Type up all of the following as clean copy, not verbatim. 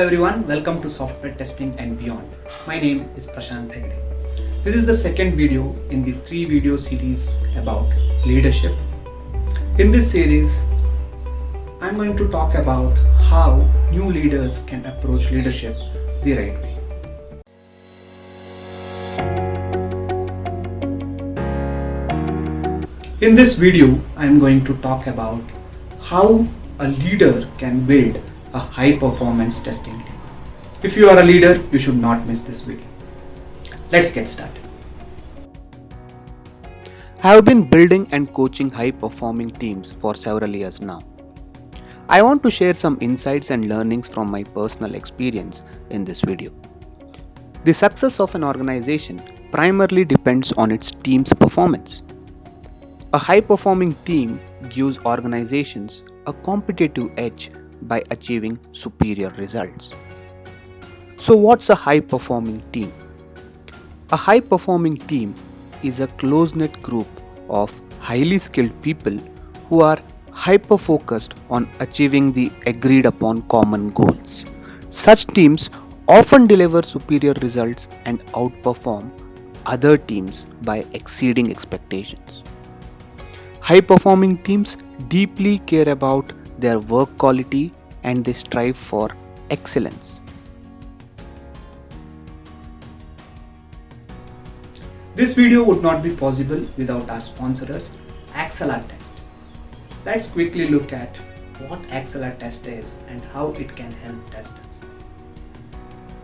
everyone, welcome to Software Testing and Beyond. My name is Prashant Hegde. This is the second video in the 3-video series about leadership. In this series, I'm going to talk about how new leaders can approach leadership the right way. In this video, I'm going to talk about how a leader can build a high-performance testing team. If you are a leader, you should not miss this video. Let's get started. I have been building and coaching high-performing teams for several years now. I want to share some insights and learnings from my personal experience in this video. The success of an organization primarily depends on its team's performance. A high-performing team gives organizations a competitive edge by achieving superior results. So what's a high-performing team? A high-performing team is a close-knit group of highly skilled people who are hyper-focused on achieving the agreed-upon common goals. Such teams often deliver superior results and outperform other teams by exceeding expectations. High-performing teams deeply care about their work quality and they strive for excellence. This video would not be possible without our sponsors, Axelar Test. Let's quickly look at what Axelar Test is and how it can help testers.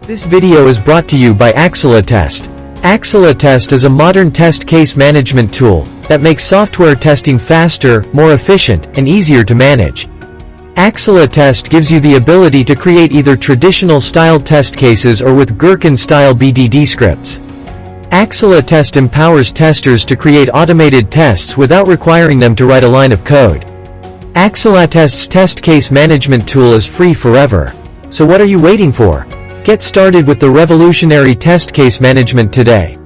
This video is brought to you by Axelar Test. Axelar Test is a modern test case management tool that makes software testing faster, more efficient, and easier to manage. Axelar Test gives you the ability to create either traditional style test cases or with Gherkin style BDD scripts. Axelar Test empowers testers to create automated tests without requiring them to write a line of code. Axelar Test's test case management tool is free forever. So what are you waiting for? Get started with the revolutionary test case management today.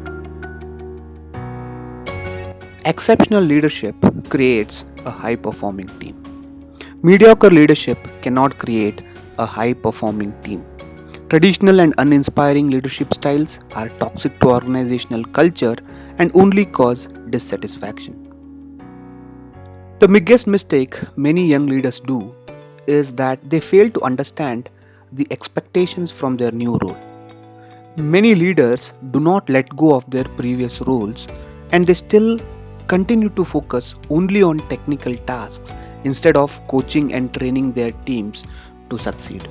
Exceptional leadership creates a high-performing team. Mediocre leadership cannot create a high-performing team. Traditional and uninspiring leadership styles are toxic to organizational culture and only cause dissatisfaction. The biggest mistake many young leaders do is that they fail to understand the expectations from their new role. Many leaders do not let go of their previous roles and they still continue to focus only on technical tasks instead of coaching and training their teams to succeed.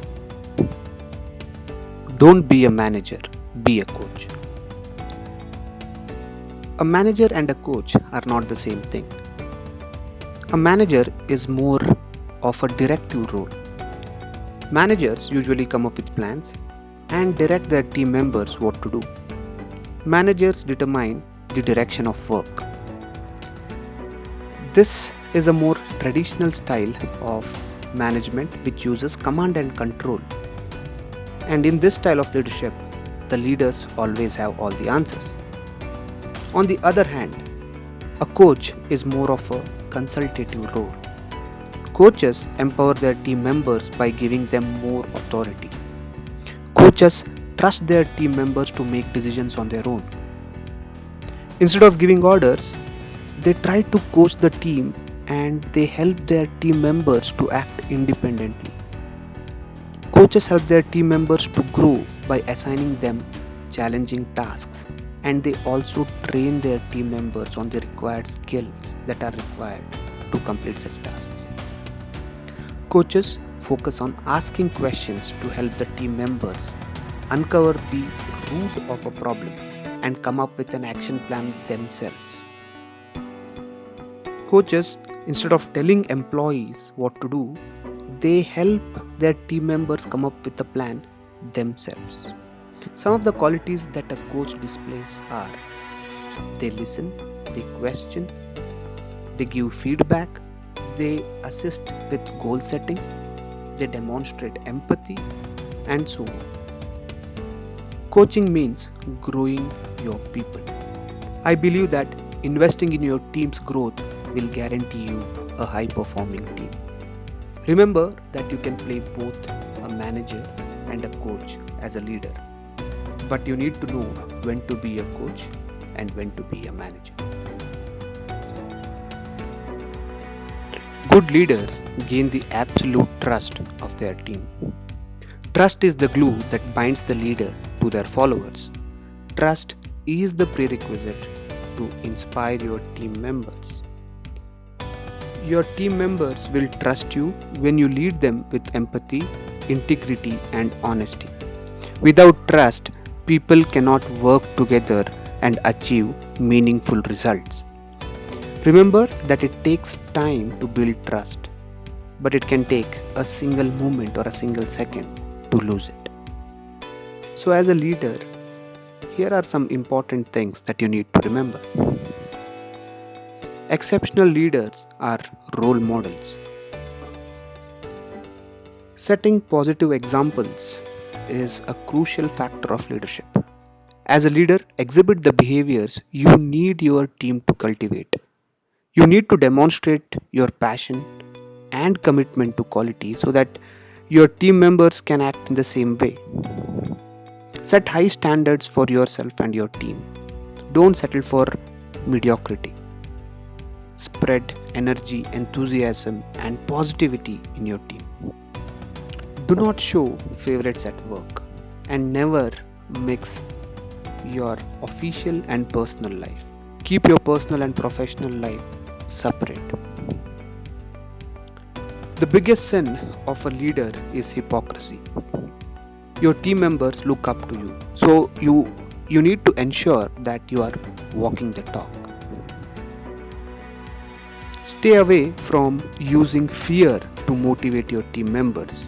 Don't be a manager, be a coach. A manager and a coach are not the same thing. A manager is more of a directive role. Managers usually come up with plans and direct their team members what to do. Managers determine the direction of work. This is a more traditional style of management which uses command and control. And in this style of leadership, the leaders always have all the answers. On the other hand, a coach is more of a consultative role. Coaches empower their team members by giving them more authority. Coaches trust their team members to make decisions on their own. Instead of giving orders, they try to coach the team and they help their team members to act independently. Coaches help their team members to grow by assigning them challenging tasks, and they also train their team members on the required skills that are required to complete such tasks. Coaches focus on asking questions to help the team members uncover the root of a problem and come up with an action plan themselves. Coaches, instead of telling employees what to do, they help their team members come up with a plan themselves. Some of the qualities that a coach displays are: they listen, they question, they give feedback, they assist with goal setting, they demonstrate empathy, and so on. Coaching means growing your people. I believe that investing in your team's growth will guarantee you a high-performing team. Remember that you can play both a manager and a coach as a leader, but you need to know when to be a coach and when to be a manager. Good leaders gain the absolute trust of their team. Trust is the glue that binds the leader to their followers. Trust is the prerequisite to inspire your team members. Your team members will trust you when you lead them with empathy, integrity, and honesty. Without trust, people cannot work together and achieve meaningful results. Remember that it takes time to build trust, but it can take a single moment or a single second to lose it. So, as a leader, here are some important things that you need to remember. Exceptional leaders are role models. Setting positive examples is a crucial factor of leadership. As a leader, exhibit the behaviors you need your team to cultivate. You need to demonstrate your passion and commitment to quality so that your team members can act in the same way. Set high standards for yourself and your team. Don't settle for mediocrity. Spread energy, enthusiasm, and positivity in your team. Do not show favorites at work and never mix your official and personal life. Keep your personal and professional life separate. The biggest sin of a leader is hypocrisy. Your team members look up to you, so you need to ensure that you are walking the talk. Stay away from using fear to motivate your team members.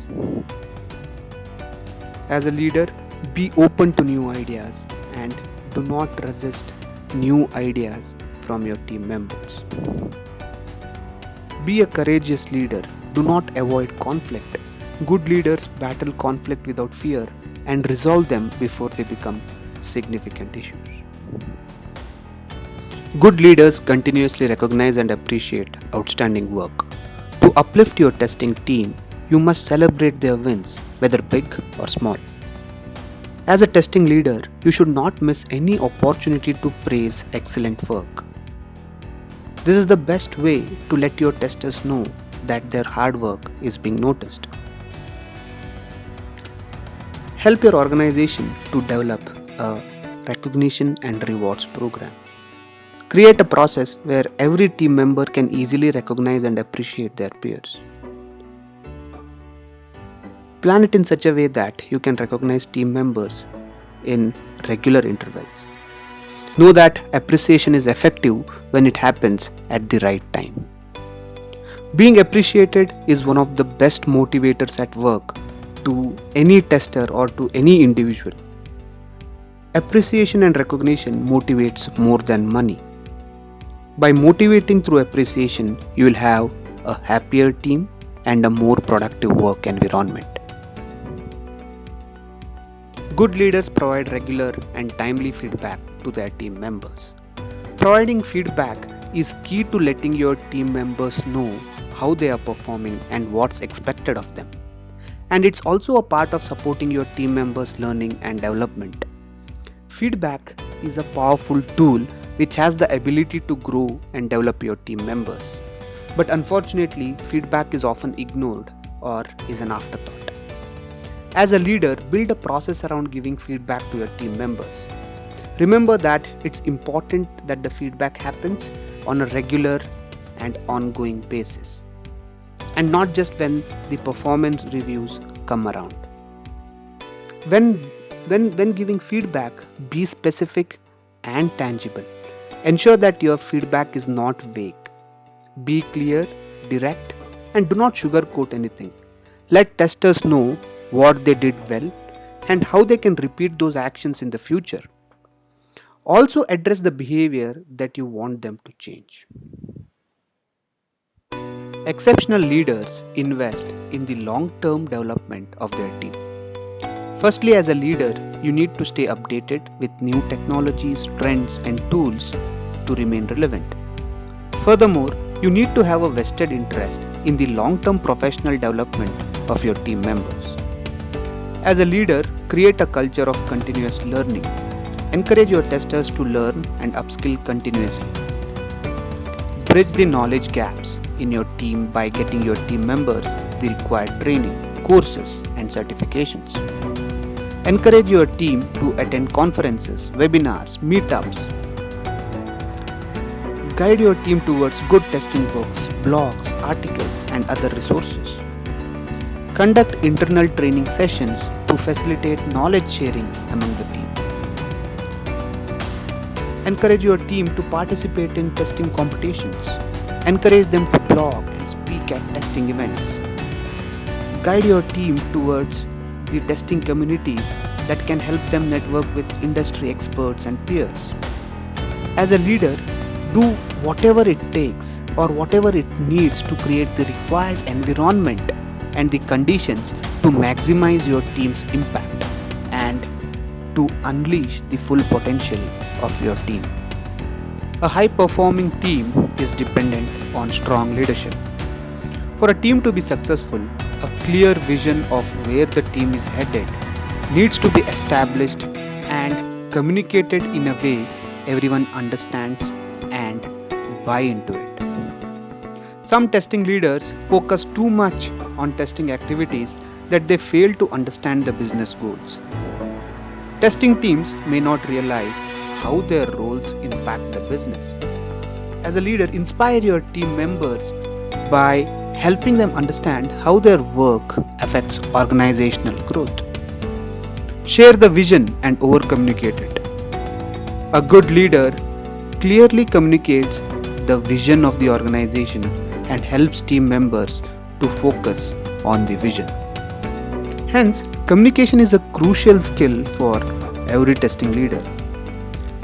As a leader, be open to new ideas and do not resist new ideas from your team members. Be a courageous leader. Do not avoid conflict. Good leaders battle conflict without fear and resolve them before they become significant issues. Good leaders continuously recognize and appreciate outstanding work. To uplift your testing team, you must celebrate their wins, whether big or small. As a testing leader, you should not miss any opportunity to praise excellent work. This is the best way to let your testers know that their hard work is being noticed. Help your organization to develop a recognition and rewards program. Create a process where every team member can easily recognize and appreciate their peers. Plan it in such a way that you can recognize team members in regular intervals. Know that appreciation is effective when it happens at the right time. Being appreciated is one of the best motivators at work to any tester or to any individual. Appreciation and recognition motivates more than money. By motivating through appreciation, you will have a happier team and a more productive work environment. Good leaders provide regular and timely feedback to their team members. Providing feedback is key to letting your team members know how they are performing and what's expected of them. And it's also a part of supporting your team members' learning and development. Feedback is a powerful tool which has the ability to grow and develop your team members. But unfortunately, feedback is often ignored or is an afterthought. As a leader, build a process around giving feedback to your team members. Remember that it's important that the feedback happens on a regular and ongoing basis, and not just when the performance reviews come around. When giving feedback, be specific and tangible. Ensure that your feedback is not vague. Be clear, direct, and do not sugarcoat anything. Let testers know what they did well and how they can repeat those actions in the future. Also address the behavior that you want them to change. Exceptional leaders invest in the long-term development of their team. Firstly, as a leader, you need to stay updated with new technologies, trends, and tools to remain relevant. Furthermore, you need to have a vested interest in the long-term professional development of your team members. As a leader, create a culture of continuous learning. Encourage your testers to learn and upskill continuously. Bridge the knowledge gaps in your team by getting your team members the required training, courses, and certifications. Encourage your team to attend conferences, webinars, meetups. Guide your team towards good testing books, blogs, articles, and other resources. Conduct internal training sessions to facilitate knowledge sharing among the team. Encourage your team to participate in testing competitions. Encourage them to blog and speak at testing events. Guide your team towards the testing communities that can help them network with industry experts and peers. As a leader, do whatever it takes or whatever it needs to create the required environment and the conditions to maximize your team's impact and to unleash the full potential of your team. A high-performing team is dependent on strong leadership. For a team to be successful, a clear vision of where the team is headed needs to be established and communicated in a way everyone understands and buy into it. Some testing leaders focus too much on testing activities that they fail to understand the business goals. Testing teams may not realize how their roles impact the business. As a leader, inspire your team members by helping them understand how their work affects organizational growth. Share the vision and over-communicate it. A good leader clearly communicates the vision of the organization and helps team members to focus on the vision. Hence, communication is a crucial skill for every testing leader.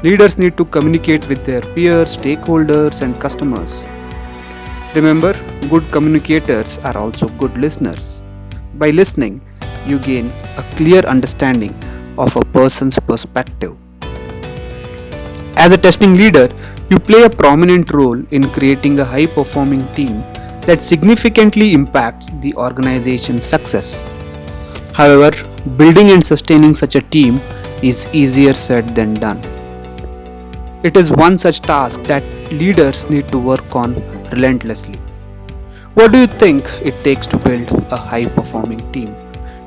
Leaders need to communicate with their peers, stakeholders, and customers. Remember, good communicators are also good listeners. By listening, you gain a clear understanding of a person's perspective. As a testing leader, you play a prominent role in creating a high-performing team that significantly impacts the organization's success. However, building and sustaining such a team is easier said than done. It is one such task that leaders need to work on relentlessly. What do you think it takes to build a high-performing team?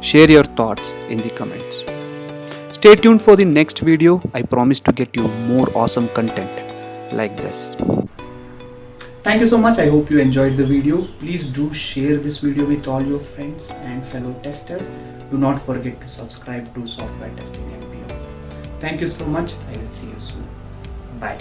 Share your thoughts in the comments. Stay tuned for the next video. I promise to get you more awesome content like this. Thank you so much. I hope you enjoyed the video. Please do share this video with all your friends and fellow testers. Do not forget to subscribe to Software Testing and Beyond. Thank you so much. I will see you soon. Bye.